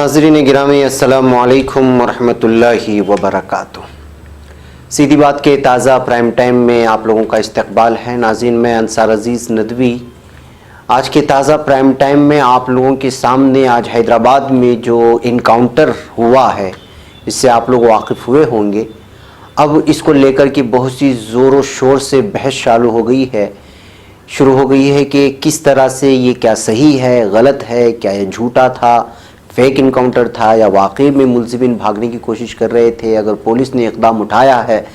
नाज़रीन गिरामी अस्सलामु अलैकुम वरहमतुल्लाहि वबरकातुह। सीधी बात के ताज़ा प्राइम टाइम में आप लोगों का इस्तकबाल है। नाज़रीन मैं अंसार अजीज़ नदवी आज के ताज़ा प्राइम टाइम में आप लोगों के सामने आज हैदराबाद में जो इनकाउंटर हुआ है इससे आप लोग वाकिफ़ हुए होंगे। अब इसको लेकर के बहुत सी ज़ोर शोर से बहस शुरू हो गई है कि किस तरह से ये क्या सही है, गलत है, क्या ये झूठा था, फेक इनकाउंटर था या वाकई में मुलजिमिन भागने की कोशिश कर रहे थे। अगर पुलिस ने इक़दाम उठाया है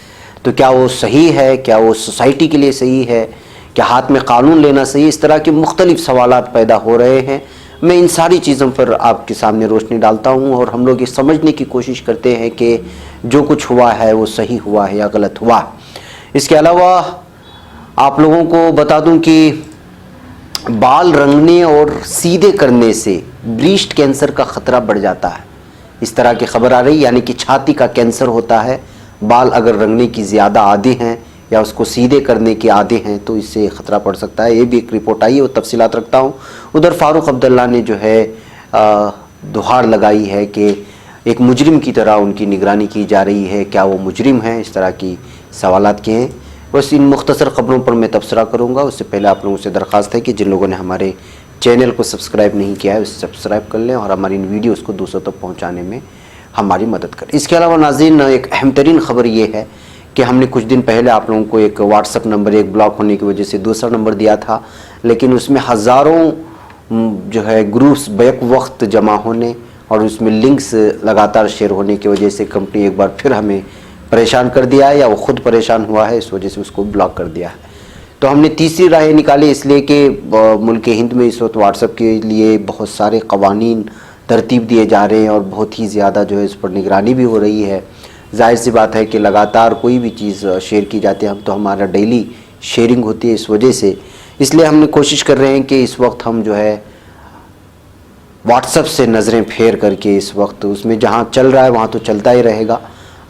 तो क्या वो सही है, क्या वो सोसाइटी के लिए सही है, क्या हाथ में कानून लेना सही है। इस तरह के मुख्तलिफ सवालात पैदा हो रहे हैं। मैं इन सारी चीज़ों पर आपके सामने रोशनी डालता हूँ और हम लोग ये समझने की कोशिश करते हैं कि जो कुछ हुआ है वो सही हुआ है या गलत हुआ। इसके अलावा आप लोगों को बता दूं कि बाल रंगने और सीधे करने से ब्रेस्ट कैंसर का ख़तरा बढ़ जाता है। इस तरह की खबर आ रही, यानी कि छाती का कैंसर होता है। बाल अगर रंगने की ज़्यादा आदी हैं या उसको सीधे करने के आदी हैं तो इससे ख़तरा पड़ सकता है। ये भी एक रिपोर्ट आई है, वो तफसीलात रखता हूँ। उधर फ़ारूक अब्दुल्ला ने जो है दुहार लगाई है कि एक मुजरिम की तरह उनकी निगरानी की जा रही है। क्या वो मुजरिम है? इस तरह की सवालात किए हैं। बस इन मुख्तसर ख़बरों पर मैं तबसरा करूँगा। उससे पहले आप लोगों से दरख्वास्त है कि जिन लोगों ने हमारे चैनल को सब्सक्राइब नहीं किया है उसे सब्सक्राइब कर लें और हमारी इन वीडियोस को दूसरों तक पहुंचाने में हमारी मदद करें। इसके अलावा नाज़रीन एक अहम तरीन ख़बर ये है कि हमने कुछ दिन पहले आप लोगों को एक व्हाट्सअप नंबर, एक ब्लॉक होने की वजह से दूसरा नंबर दिया था, लेकिन उसमें हज़ारों जो है ग्रुप्स बैक वक्त जमा होने और उसमें लिंक्स लगातार शेयर होने की वजह से कंपनी एक बार फिर हमें परेशान कर दिया है या वो ख़ुद परेशान हुआ है, इस वजह से उसको ब्लॉक कर दिया है। तो हमने तीसरी राह निकाली, इसलिए कि मुल्क हिंद में इस वक्त व्हाट्सएप के लिए बहुत सारे कवानीन तरतीब दिए जा रहे हैं और बहुत ही ज़्यादा जो है इस पर निगरानी भी हो रही है। जाहिर सी बात है कि लगातार कोई भी चीज़ शेयर की जाती है, हम तो हमारा डेली शेयरिंग होती है इस वजह से। इसलिए हमने कोशिश कर रहे हैं कि इस वक्त हम जो है व्हाट्सएप से नज़रें फेर करके इस वक्त उसमें जहाँ चल रहा है वहाँ तो चलता ही रहेगा।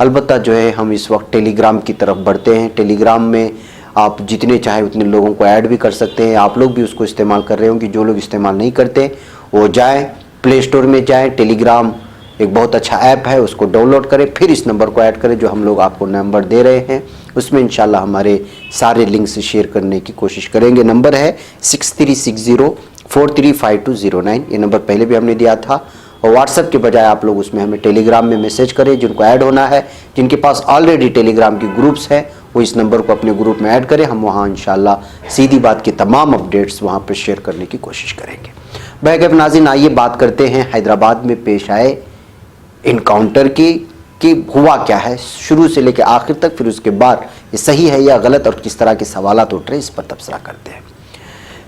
अलबत्ता जो है हम इस वक्त टेलीग्राम की तरफ बढ़ते हैं। टेलीग्राम में आप जितने चाहे उतने लोगों को ऐड भी कर सकते हैं। आप लोग भी उसको इस्तेमाल कर रहे होंगे। जो लोग इस्तेमाल नहीं करते वो जाएं, प्ले स्टोर में जाएं, टेलीग्राम एक बहुत अच्छा ऐप है, उसको डाउनलोड करें, फिर इस नंबर को ऐड करें जो हम लोग आपको नंबर दे रहे हैं। उसमें इंशाल्लाह हमारे सारे लिंक्स शेयर करने की कोशिश करेंगे। नंबर है 6360435209। ये नंबर पहले भी हमने दिया था। और व्हाट्सएप के बजाय आप लोग उसमें हमें टेलीग्राम में मैसेज करें। जिनको ऐड होना है, जिनके पास ऑलरेडी टेलीग्राम के ग्रुप्स हैं, वो इस नंबर को अपने ग्रुप में ऐड करें। हम वहाँ इंशाल्लाह सीधी बात की तमाम अपडेट्स वहाँ पर शेयर करने की कोशिश करेंगे। बैगब नाज़रीन आइए बात करते हैं हैदराबाद में पेश आए इनकाउंटर की कि हुआ क्या है शुरू से लेकर आखिर तक, फिर उसके बाद ये सही है या गलत और किस तरह के सवालात उठ रहे हैं इस पर तबसरा करते हैं।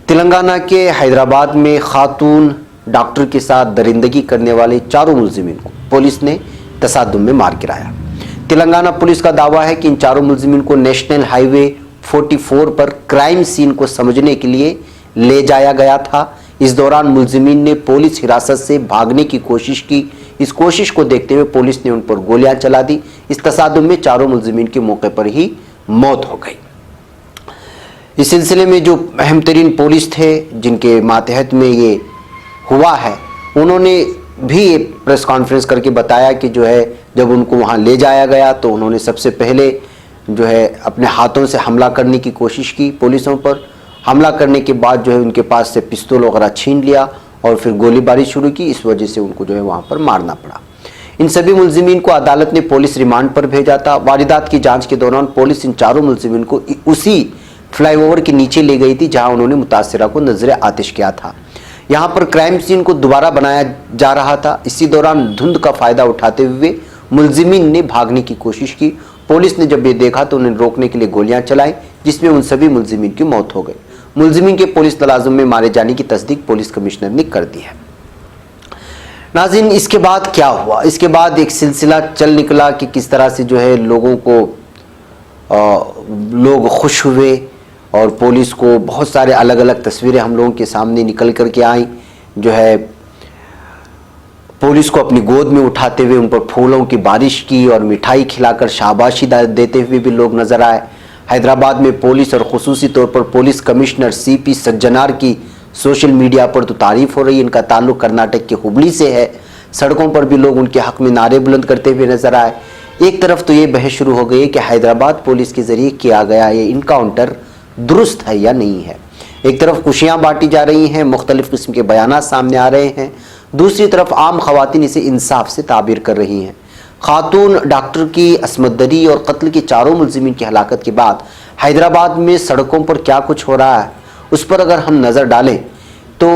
तेलंगाना के हैदराबाद में खातून डॉक्टर के साथ दरिंदगी करने वाले 4 मुलजिमीन को पुलिस ने तसादुम में मार गिराया। तेलंगाना पुलिस का दावा है कि इन 4 मुलजिमीन को नेशनल हाईवे 44 पर क्राइम सीन को समझने के लिए ले जाया गया था। इस दौरान मुलजिमीन ने पुलिस हिरासत से भागने की कोशिश की। इस कोशिश को देखते हुए पुलिस ने उन पर गोलियां चला दी। इस तसादुम में 4 मुलजिमीन की मौके पर ही मौत हो गई। इस सिलसिले में जो अहम तरीन पुलिस थे जिनके मातहत में ये हुआ है, उन्होंने भी प्रेस कॉन्फ्रेंस करके बताया कि जो है जब उनको वहाँ ले जाया गया तो उन्होंने सबसे पहले जो है अपने हाथों से हमला करने की कोशिश की पुलिसों पर। हमला करने के बाद जो है उनके पास से पिस्तौल वगैरह छीन लिया और फिर गोलीबारी शुरू की। इस वजह से उनको जो है वहाँ पर मारना पड़ा। इन सभी मुलजिमीन को अदालत ने पुलिस रिमांड पर भेजा था। वारदात की जाँच के दौरान पुलिस इन 4 मुलजिमीन को उसी फ्लाईओवर के नीचे ले गई थी जहाँ उन्होंने मुतासिरा को नजर आतिश किया था। यहाँ पर क्राइम सीन को दोबारा बनाया जा रहा था। इसी दौरान धुंध का फ़ायदा उठाते हुए मुलजिमीन ने भागने की कोशिश की। पुलिस ने जब ये देखा तो उन्हें रोकने के लिए गोलियां चलाई, जिसमें उन सभी मुलजिमीन की मौत हो गई। मुलजिमीन के पुलिस तलाज़ुम में मारे जाने की तस्दीक पुलिस कमिश्नर ने कर दी है। नाज़रीन इसके बाद क्या हुआ? इसके बाद एक सिलसिला चल निकला कि किस तरह से जो है लोगों को लोग खुश हुए और पुलिस को बहुत सारे अलग अलग तस्वीरें हम लोगों के सामने निकल कर के आई। जो है पुलिस को अपनी गोद में उठाते हुए उन पर फूलों की बारिश की और मिठाई खिलाकर शाबाशी देते हुए भी लोग नजर आए। हैदराबाद में पुलिस और खुसूसी तौर पर पुलिस कमिश्नर CP सज्जनार की सोशल मीडिया पर तो तारीफ हो रही है। इनका ताल्लुक कर्नाटक के हुबली से है। سڑکوں پر بھی لوگ ان کے حق میں نعرے بلند کرتے ہوئے نظر آئے۔ ایک طرف تو یہ بحث شروع ہو گئی کہ حیدرآباد پولیس کے ذریعے کیا گیا یہ انکاؤنٹر درست ہے یا نہیں ہے۔ ایک طرف خوشیاں بانٹی جا رہی ہیں، مختلف قسم کے بیانات سامنے آ رہے ہیں، دوسری طرف عام خواتین اسے انصاف سے تعبیر کر رہی ہیں۔ خاتون ڈاکٹر کی عصمت دری اور قتل کے چاروں ملزمین کی ہلاکت کے بعد حیدرآباد میں سڑکوں پر کیا کچھ ہو رہا ہے اس پر اگر ہم نظر ڈالیں تو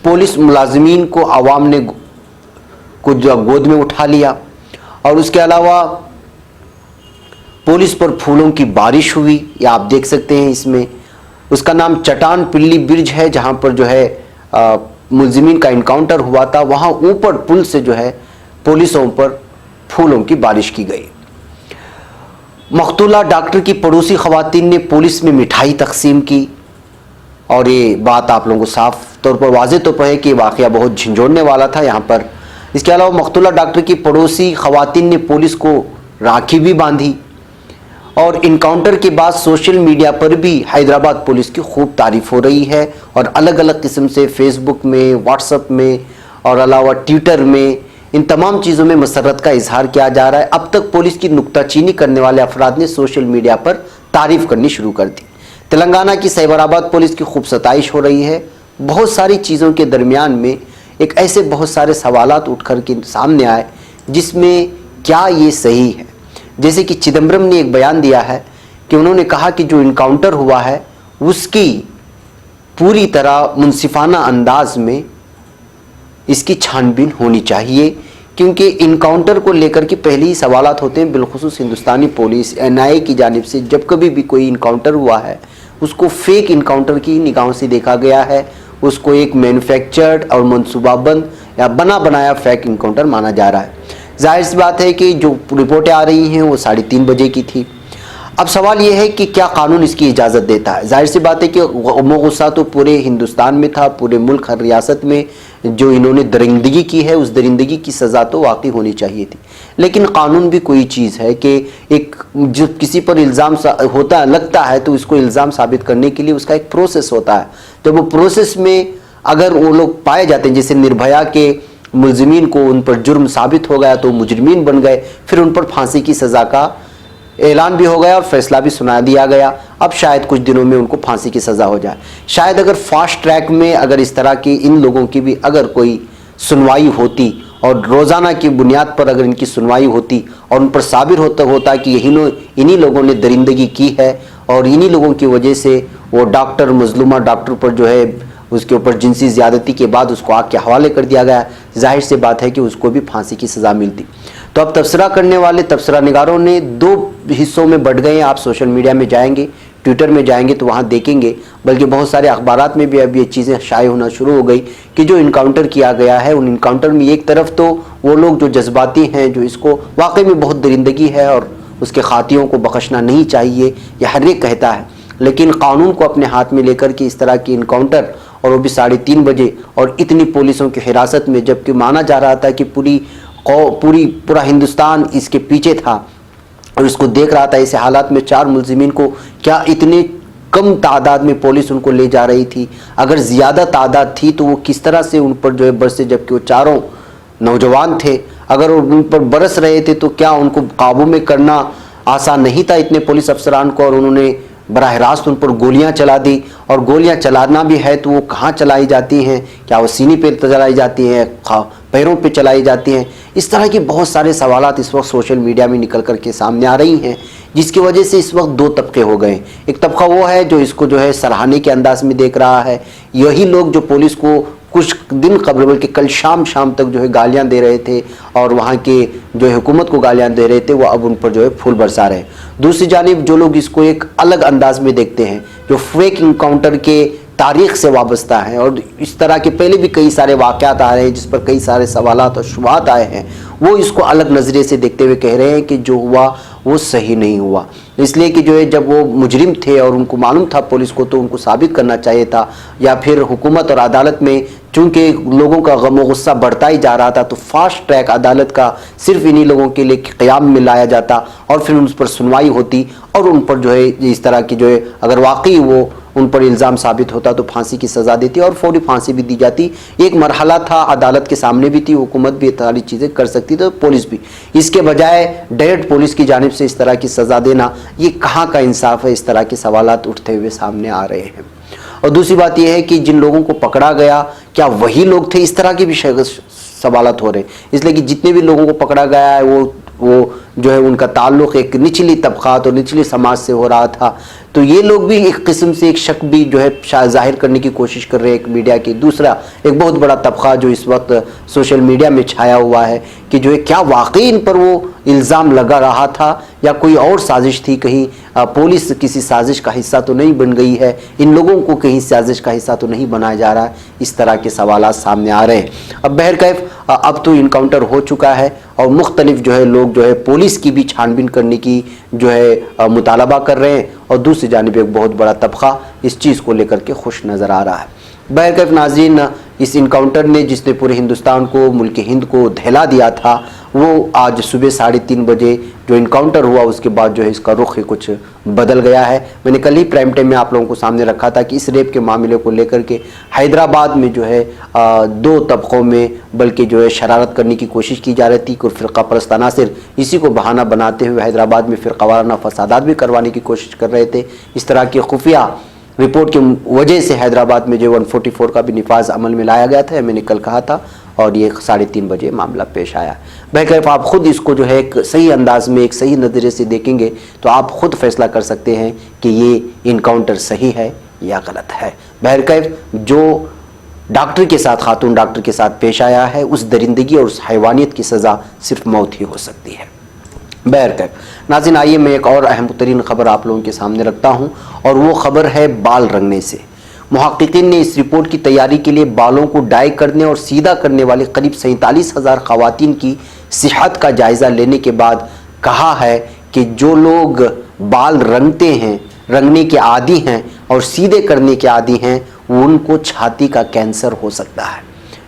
پولیس ملازمین کو عوام نے کچھ گود میں اٹھا لیا، اور اس کے علاوہ پولیس پر پھولوں کی بارش ہوئی، یہ آپ دیکھ سکتے ہیں۔ اس میں اس کا نام چٹان پلی برج ہے، جہاں پر جو ہے ملزمین کا انکاؤنٹر ہوا تھا، وہاں اوپر پل سے جو ہے پولیسوں پر پھولوں کی بارش کی گئی۔ مقتولہ ڈاکٹر کی پڑوسی خواتین نے پولیس میں مٹھائی تقسیم کی، اور یہ بات آپ لوگوں کو صاف طور پر واضح طور پر ہے کہ یہ واقعہ بہت جھنجھوڑنے والا تھا یہاں پر۔ اس کے علاوہ مقتولہ ڈاکٹر کی پڑوسی خواتین نے پولیس کو راکھی بھی باندھی، اور انکاؤنٹر کے بعد سوشل میڈیا پر بھی حیدرآباد پولیس کی خوب تعریف ہو رہی ہے، اور الگ الگ قسم سے فیس بک میں، واٹس ایپ میں اور علاوہ ٹویٹر میں ان تمام چیزوں میں مسرت کا اظہار کیا جا رہا ہے۔ اب تک پولیس کی نکتہ چینی کرنے والے افراد نے سوشل میڈیا پر تعریف کرنی شروع کر دی۔ تلنگانہ کی سائبر آباد پولیس کی خوب ستائش ہو رہی ہے۔ بہت ساری چیزوں کے درمیان میں ایک ایسے بہت سارے سوالات اٹھ کر کے سامنے آئے جس میں کیا یہ صحیح ہے؟ جیسے کہ چدمبرم نے ایک بیان دیا ہے کہ انہوں نے کہا کہ جو انکاؤنٹر ہوا ہے اس کی پوری طرح منصفانہ انداز میں اس کی چھان بین ہونی چاہیے، کیونکہ انکاؤنٹر کو لے کر کے پہلے ہی سوالات ہوتے ہیں، بالخصوص ہندوستانی پولیس NIA کی جانب سے جب کبھی بھی کوئی انکاؤنٹر ہوا ہے اس کو فیک انکاؤنٹر کی نگاہوں سے دیکھا گیا ہے، اس کو ایک مینوفیکچرڈ اور منصوبہ بند یا بنا بنایا فیک انکاؤنٹر مانا جا رہا ہے۔ ظاہر سی بات ہے کہ جو رپورٹیں آ رہی ہیں وہ 3:30 بجے کی تھی۔ اب سوال یہ ہے کہ کیا قانون اس کی اجازت دیتا ہے؟ ظاہر سی بات ہے کہ غم و غصہ تو پورے ہندوستان میں تھا، پورے ملک، ہر ریاست میں جو انہوں نے درندگی کی ہے اس درندگی کی سزا تو واقعی ہونی چاہیے تھی، لیکن قانون بھی کوئی چیز ہے کہ ایک جب کسی پر الزام ہوتا ہے لگتا ہے تو اس کو الزام ثابت کرنے کے لیے اس کا ایک پروسیس ہوتا ہے۔ جب وہ پروسیس میں اگر وہ لوگ پائے جاتے ہیں، جیسے نربھیا کے ملزمین کو ان پر جرم ثابت ہو گیا تو مجرمین بن گئے، پھر ان پر پھانسی کی سزا کا اعلان بھی ہو گیا اور فیصلہ بھی سنا دیا گیا۔ اب شاید کچھ دنوں میں ان کو پھانسی کی سزا ہو جائے۔ شاید اگر فاسٹ ٹریک میں اگر اس طرح کی ان لوگوں کی بھی اگر کوئی سنوائی ہوتی اور روزانہ کی بنیاد پر اگر ان کی سنوائی ہوتی اور ان پر ثابت ہوتا کہ انہی لوگوں نے درندگی کی ہے اور انہی لوگوں کی وجہ سے وہ ڈاکٹر مظلومہ ڈاکٹر پر جو ہے اس کے اوپر جنسی زیادتی کے بعد اس کو آگ کے حوالے کر دیا گیا، ظاہر سی بات ہے کہ اس کو بھی پھانسی کی سزا ملتی۔ تو اب تبصرہ کرنے والے تبصرہ نگاروں نے 2 حصوں میں بٹ گئے ہیں۔ آپ سوشل میڈیا میں جائیں گے، ٹویٹر میں جائیں گے تو وہاں دیکھیں گے، بلکہ بہت سارے اخبارات میں بھی اب یہ چیزیں شائع ہونا شروع ہو گئی کہ جو انکاؤنٹر کیا گیا ہے ان انکاؤنٹر میں ایک طرف تو وہ لوگ جو جذباتی ہیں، جو اس کو واقعی میں بہت درندگی ہے اور اس کے خاطیوں کو بخشنا نہیں چاہیے، یہ ہر ایک کہتا ہے، لیکن قانون کو اپنے ہاتھ میں لے کر کے اس طرح کی انکاؤنٹر اور وہ بھی 3:30 بجے اور اتنی پولیسوں کی حراست میں، جبکہ مانا جا رہا تھا کہ پورا ہندوستان اس کے پیچھے تھا اور اس کو دیکھ رہا تھا۔ ایسے حالات میں 4 ملزمین کو کیا اتنے کم تعداد میں پولیس ان کو لے جا رہی تھی؟ اگر زیادہ تعداد تھی تو وہ کس طرح سے ان پر جو ہے برسے، جبکہ وہ 4 نوجوان تھے، اگر ان پر برس رہے تھے تو کیا ان کو قابو میں کرنا آسان نہیں تھا اتنے پولیس افسران کو؟ اور انہوں نے براہ راست ان پر گولیاں چلا دی، اور گولیاں چلانا بھی ہے تو وہ کہاں چلائی جاتی ہیں؟ کیا وہ سینے پہ چلائی جاتی ہیں، پیروں پہ چلائی جاتی ہیں؟ اس طرح کے بہت سارے سوالات اس وقت سوشل میڈیا میں نکل کر کے سامنے آ رہی ہیں، جس کی وجہ سے اس وقت 2 طبقے ہو گئے ہیں۔ ایک طبقہ وہ ہے جو اس کو جو ہے سراہنے کے انداز میں دیکھ رہا ہے، یہی لوگ جو پولیس کو کچھ دن قبل بلکہ کل شام تک جو ہے گالیاں دے رہے تھے اور وہاں کے جو ہے حکومت کو گالیاں دے رہے تھے، وہ اب ان پر جو ہے پھول برسا رہے ہیں۔ دوسری جانب جو لوگ اس کو ایک الگ انداز میں دیکھتے ہیں، جو فیک انکاؤنٹر کے تاریخ سے وابستہ ہیں اور اس طرح کے پہلے بھی کئی سارے واقعات آ رہے ہیں جس پر کئی سارے سوالات اور شبہات آئے ہیں، وہ اس کو الگ نظریے سے دیکھتے ہوئے کہہ رہے ہیں کہ جو ہوا وہ صحیح نہیں ہوا، اس لیے کہ جو ہے جب وہ مجرم تھے اور ان کو معلوم تھا پولیس کو، تو ان کو ثابت کرنا چاہیے تھا، یا پھر حکومت اور عدالت میں چونکہ لوگوں کا غم و غصہ بڑھتا ہی جا رہا تھا تو فاسٹ ٹریک عدالت کا صرف انہی لوگوں کے لیے قیام میں لایا جاتا اور پھر ان پر سنوائی ہوتی اور ان پر جو ہے اس طرح کی جو ہے اگر واقعی وہ उन पर इल्ज़ाम साबित होता तो फांसी की सज़ा देती और फौरी फांसी भी दी जाती। एक मरहला था, अदालत के सामने भी थी, हुकूमत भी सारी चीज़ें कर सकती तो पुलिस भी। इसके बजाय डायरेक्ट पुलिस की जानिब से इस तरह की सज़ा देना, ये कहाँ का इंसाफ है? इस तरह के सवालात उठते हुए सामने आ रहे हैं। और दूसरी बात यह है कि जिन लोगों को पकड़ा गया, क्या वही लोग थे? इस तरह के भी सवालात हो रहे हैं, इसलिए कि जितने भी लोगों को पकड़ा गया है वो जो है उनका ताल्लुक़ एक निचली तबक़ात और निचली समाज से हो रहा था। तो ये लोग भी एक किस्म से एक शक भी जो है जाहिर करने की कोशिश कर रहे हैं एक मीडिया की। दूसरा एक बहुत बड़ा तबक़ा जो इस वक्त सोशल मीडिया में छाया हुआ है कि जो है क्या वाकई इन पर वो इल्ज़ाम लगा रहा था या कोई और साजिश थी? कहीं पुलिस किसी साजिश का हिस्सा तो नहीं बन गई है, इन लोगों को कहीं साजिश का हिस्सा तो नहीं बनाया जा रहा है? इस तरह के सवालात सामने आ रहे हैं। अब बहरकैफ अब तो इनकाउंटर हो चुका है और मुख्तलिफ जो है लोग जो है पुलिस की भी छानबीन करने की जो है मुतालबा कर रहे हैं और दूसरी जानिब एक बहुत बड़ा तबक़ा इस चीज़ को लेकर के खुश नज़र आ रहा है। बहरकैफ नाज़रीन, इस इनकाउंटर ने जिसने पूरे हिंदुस्तान को, मुल्क हिंद को दहला दिया था, वो आज सुबह 3:30 बजे जो इनकाउंटर हुआ उसके बाद जो है इसका रुख ही कुछ बदल गया है। मैंने कल ही प्राइम टाइम में आप लोगों को सामने रखा था कि इस रेप के मामले को लेकर के हैदराबाद में जो है 2 तबक़ों में बल्कि जो है शरारत करने की कोशिश की जा रही थी। कुछ फ़िरक़ा परस्त अनासिर इसी को बहाना बनाते हुए हैदराबाद में फ़िरक़ावाराना फसादात भी करवाने की कोशिश कर रहे थे। इस तरह की खुफिया रिपोर्ट की वजह से हैदराबाद में जो 144 का भी निफाज अमल में लाया गया था, मैंने कल कहा था, और ये 3:30 बजे मामला पेश आया। बहरकैफ आप ख़ुद इसको जो है एक सही अंदाज में, एक सही नज़रिए से देखेंगे तो आप ख़ुद फैसला कर सकते हैं कि ये इनकाउंटर सही है या गलत है। बहरकैफ जो डॉक्टर के साथ, खातून डॉक्टर के साथ पेश आया है, उस दरिंदगी और उस हैवानियत की सज़ा सिर्फ मौत ही हो सकती है। बहरकैफ नाज़रीन, आइए मैं एक और अहम तरीन ख़बर आप लोगों के सामने रखता हूँ और वो ख़बर है बाल रंगने से। मुहक्किकीन ने इस रिपोर्ट की तैयारी के लिए बालों को डाई करने और सीधा करने वाले करीब 47,000 ख़वातीन की सेहत का जायज़ा लेने के बाद कहा है कि जो लोग बाल रंगते हैं, रंगने के आदी हैं और सीधे करने के आदी हैं, उनको छाती का कैंसर हो सकता है।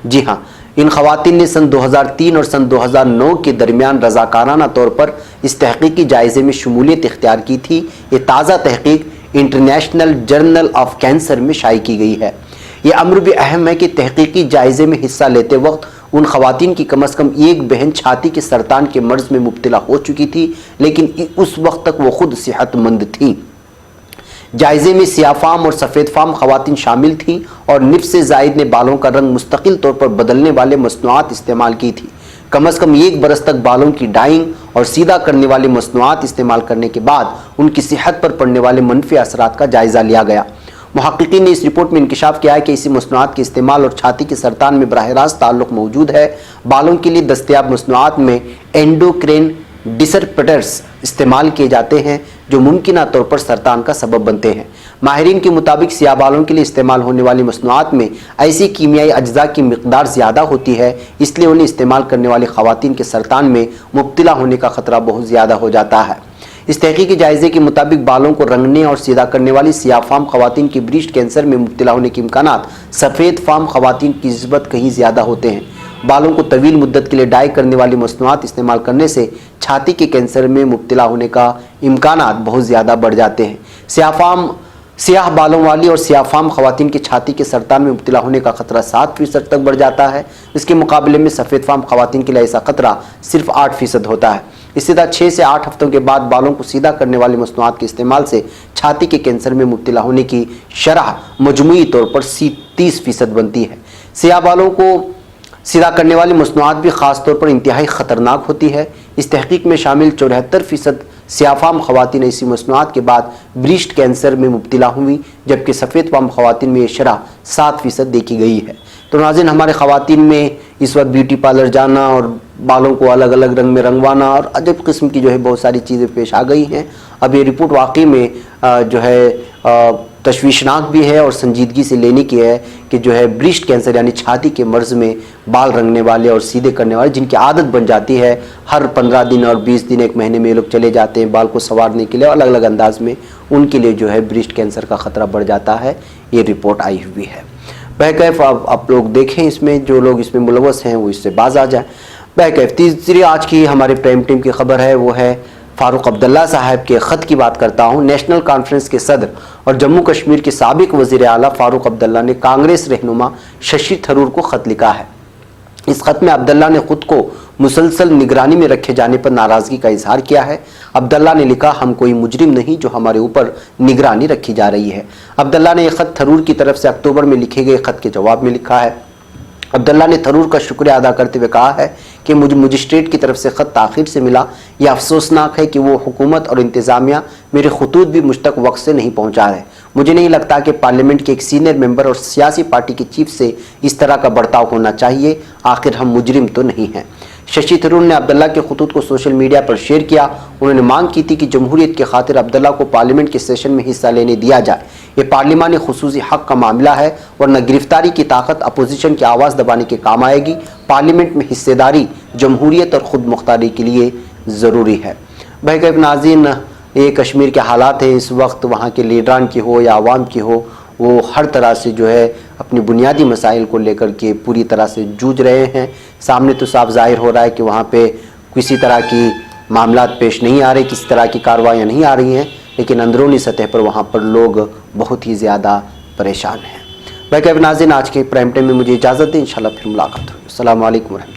जी हाँ, इन ख़वातीन ने सन 2003 और सन 2009 के दरमियान रज़ाकाराना तौर पर इस तहक़ीक़ी जायज़े में शमूलियत इख्तियार की थी। ये ताज़ा तहक़ीक़ इंटरनेशनल जर्नल ऑफ कैंसर में शाया की गई है। ये अम्र भी अहम है कि तहक़ीक़ी जायज़े में हिस्सा लेते वक्त उन ख़वातीन की कम अज़ कम एक बहन छाती के सरतान के मर्ज़ में मुब्तला हो चुकी थी, लेकिन उस वक्त तक वो खुद सेहतमंद थीं। जायज़े में सियाफ़ाम और सफ़ेद फ़ाम ख़वातीन शामिल थीं और निफ्स ज़ायद ने बालों का रंग मुस्तकिल तौर पर बदलने वाले मसनूआत इस्तेमाल की थी। कम अज़ कम 1 बरस तक बालों की डाइंग और सीधा करने वाली मसनूआत इस्तेमाल करने के बाद उनकी सेहत पर पड़ने वाले मनफी असरात का जायज़ा लिया गया। मुहक्किकीन ने इस रिपोर्ट में इंकिशाफ किया है कि इसी मसनूआत के इस्तेमाल और छाती के सरतान में बराह रास्त ताल्लुक़ मौजूद है। बालों के लिए दस्तयाब मसनूआत में एंडोक्राइन डिसरप्टर्स इस्तेमाल किए जाते हैं जो मुमकिना तौर पर सरतान का सबब बनते हैं। माहिरीन के मुताबिक सियाह बालों के लिए इस्तेमाल होने वाली मसनूआत में ऐसी कीमियाई अज्जा की मिकदार ज़्यादा होती है, इसलिए उन्हें इस्तेमाल करने वाली ख़वातीन के सरतान में मुब्तला होने का ख़तरा बहुत ज़्यादा हो जाता है। इस तहक़ीक़ी जायज़े के मुताबिक बालों को रंगने और सीधा करने वाली सियाह फाम ख़वातीन की ब्रेस्ट कैंसर में मुब्तला होने के इम्कानात सफ़ेद फाम ख़वातीन की निस्बत कहीं ज़्यादा होते हैं। बालों को तवील मुद्दत के लिए डाई करने वाली मसनूआत इस्तेमाल करने से छाती के कैंसर में मुब्तला होने का इम्कानात बहुत ज़्यादा बढ़ जाते हैं। सियाह बालों वाली और सियाफ़ाम ख़वातीन की छाती के सरतान में मुब्तला होने का ख़तरा 7% तक बढ़ जाता है। इसके मुकाबले में सफ़ेद फ़ाम ख़वातीन के लिए ऐसा ख़तरा सिर्फ 8% होता है। इसी तरह 6 से 8 हफ्तों के बाद बालों को सीधा करने वाली मसनूआत के इस्तेमाल से छाती के कैंसर में मुब्तला होने की शरह मजमूई तौर पर 30% बनती है। सियाह बालों को सीधा करने वाली मसनूआत भी ख़ास तौर पर इंतहाई ख़तरनाक होती है। इस तहक़ीक़ में शामिल 74% सियाफ़ाम ख़वातीन ऐसी मसनूआत के बाद ब्रेस्ट कैंसर में मुब्तला हुई, जबकि सफ़ेद फाम ख़वातीन में ये शरह 7% देखी गई है। तो नाज़रीन, हमारे ख़वातीन में इस वक्त ब्यूटी पार्लर जाना और बालों को अलग अलग रंग में रंगवाना और अजब किस्म की जो है बहुत सारी चीज़ें पेश आ गई हैं। अब ये रिपोर्ट वाकई में जो है तशवीशनाक भी है और संजीदगी से लेने की है कि जो है ब्रेस्ट कैंसर यानी छाती के मर्ज़ में बाल रंगने वाले और सीधे करने वाले, जिनकी आदत बन जाती है हर 15 दिन और 20 दिन, 1 महीने में ये लोग चले जाते हैं बाल को संवारने के लिए अलग अलग अंदाज में, उनके लिए जो है ब्रेस्ट कैंसर का ख़तरा बढ़ जाता है। ये रिपोर्ट आई हुई है। बहरकैफ आप लोग देखें, इसमें जो लोग इसमें मुलव्वस हैं वो इससे बाज आ जाए। बहरकैफ तीसरी आज की हमारे प्राइम टाइम की खबर है वो है فاروق عبداللہ صاحب کے خط کی بات کرتا ہوں۔ نیشنل کانفرنس کے صدر اور جموں کشمیر کے سابق وزیر اعلیٰ فاروق عبداللہ نے کانگریس رہنما ششی تھرور کو خط لکھا ہے۔ اس خط میں عبداللہ نے خود کو مسلسل نگرانی میں رکھے جانے پر ناراضگی کا اظہار کیا ہے۔ عبداللہ نے لکھا، ہم کوئی مجرم نہیں جو ہمارے اوپر نگرانی رکھی جا رہی ہے۔ عبداللہ نے یہ خط تھرور کی طرف سے اکتوبر میں لکھے گئے خط کے جواب میں لکھا ہے۔ عبداللہ نے تھرور کا شکریہ ادا کرتے ہوئے کہا ہے کہ مجھے مجسٹریٹ کی طرف سے خط تاخیر سے ملا۔ یہ افسوسناک ہے کہ وہ حکومت اور انتظامیہ میرے خطوط بھی مجھ تک وقت سے نہیں پہنچا رہے۔ مجھے نہیں لگتا کہ پارلیمنٹ کے ایک سینئر ممبر اور سیاسی پارٹی کے چیف سے اس طرح کا برتاؤ ہونا چاہیے، آخر ہم مجرم تو نہیں ہیں۔ ششی تھرور نے عبداللہ کے خطوط کو سوشل میڈیا پر شیئر کیا۔ انہوں نے مانگ کی تھی کہ جمہوریت کی خاطر عبداللہ کو پارلیمنٹ کے سیشن میں حصہ لینے دیا جائے۔ یہ پارلیمانی خصوصی حق کا معاملہ ہے، ورنہ گرفتاری کی طاقت اپوزیشن کی آواز دبانے کے کام آئے گی۔ پارلیمنٹ میں حصہ داری جمہوریت اور خود مختاری کے لیے ضروری ہے۔ بھائی کے ناظرین، یہ کشمیر کے حالات ہیں اس وقت، وہاں کے لیڈران کی ہو یا عوام کی ہو، وہ ہر طرح سے جو ہے اپنی بنیادی مسائل کو لے کر کے پوری طرح سے جوجھ رہے ہیں۔ سامنے تو صاف ظاہر ہو رہا ہے کہ وہاں پہ کسی طرح کی معاملات پیش نہیں آ رہے، کسی طرح کی کارروائیاں نہیں آ رہی ہیں، لیکن اندرونی سطح پر وہاں پر لوگ بہت ہی زیادہ پریشان ہیں۔ بھائی کے ناظرین، آج کے پرائم ٹائم میں مجھے اجازت دیں، انشاءاللہ پھر ملاقات ہوگی۔ السلام علیکم ورحمۃ اللہ۔